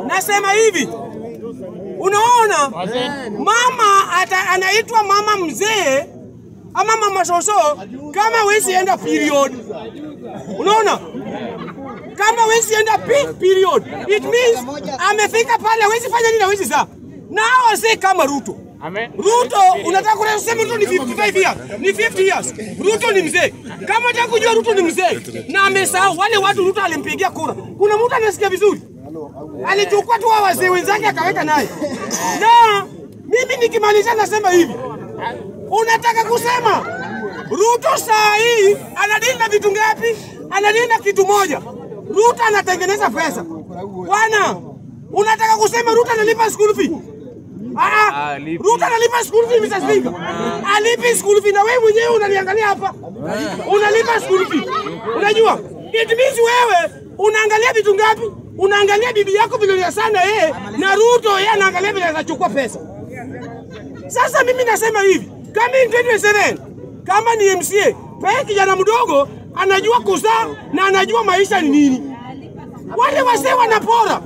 Nasema hivi. Unaona? Mama anaitwa mama mzee ama mama soso kama wezi enda period. Unaona? Kama wezi enda period. It means amefika pale wezi fanya nini na wezi saa. Na wazee kama Ruto. Amen. Ruto unataka kusema Ruto ni 55 years, ni 50 years. Ruto ni mzee. Kama unataka kujua Ruto ni mzee na amesahau wale watu Ruto alimpigia kura. Kuna mtu anasikia vizuri? Alichukua tu wazee wenzake akaweka naye. Na mimi nikimaliza nasema hivi. Unataka kusema Ruto saa hii anadili na vitu ngapi? Anadili na kitu moja. Ruto anatengeneza pesa. Bwana, unataka kusema Ruto analipa school fee? Ruto analipa school fee, Mr. Speaker. Alipi school fee na wewe mwenyewe unaniangalia hapa. Unalipa school fee. Unajua? It means wewe unaangalia vitu ngapi? Unaangalia bibi yako bilionia sana yeye na Ruto yeye anaangalia vile anachukua pesa. Sasa mimi nasema hivi, kama in 2027 kama ni MCA, pale kijana mdogo anajua kuzaa na anajua maisha ni nini. Wale wazee wanapora.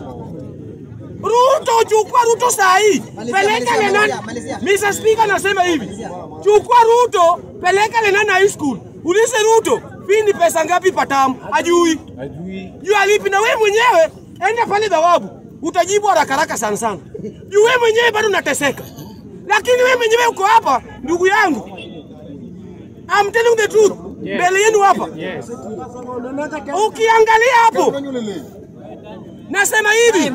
Ruto chukua Ruto saa hii. Peleka Lenana. Mr. Speaker nasema hivi. Chukua Ruto, peleka Lenana high school. Ulize Ruto, fini pesa ngapi patamu? Ajui. Juu alipi na wewe mwenyewe enda pale dhawabu. Utajibu haraka sana sana. Juu wewe mwenyewe bado unateseka. Lakini wewe mwenyewe uko hapa ndugu yangu. I'm telling the truth. Mbele yenu hapa. Ukiangalia hapo. Nasema hivi.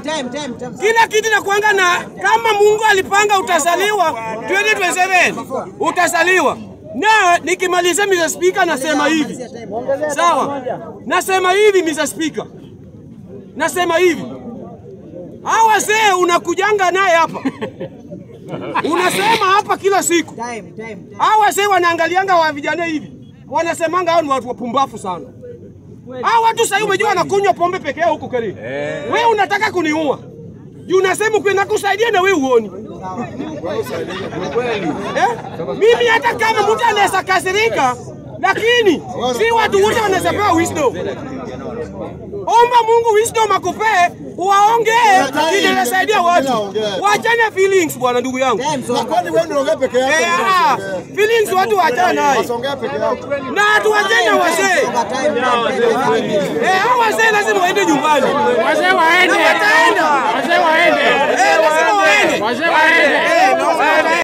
Kila kitu na kuanga na kama Mungu alipanga utasaliwa 2027 utasaliwa. Na nikimaliza Mr. Speaker nasema hivi. Sawa? Nasema hivi Mr. Speaker. Nasema hivi. Hawa wazee unakujanga naye hapa. Unasema hapa kila siku. Hawa wazee wanaangalianga wa vijana hivi. Wanasemanga hao ni watu wapumbafu sana. Hawa watu sasa umejua wanakunywa pombe peke yao huko karibu. Wewe unataka kuniua. Juu unasema kwenda kusaidia na wewe uoni. Mimi hata kama mtu anaweza kasirika lakini si watu wote wanaweza pewa wisdom. Omba Mungu wisdom akupe uwaongee ili nasaidia watu. Waachane feelings bwana ndugu yangu. Na kwani wewe ndio ongea peke yako? Feelings watu waachane naye. Wasongea peke yako. Na tuachane wazee. Wazee lazima waende nyumbani. Wazee waende. Wataenda. Wazee waende. Lazima waende. Wazee waende.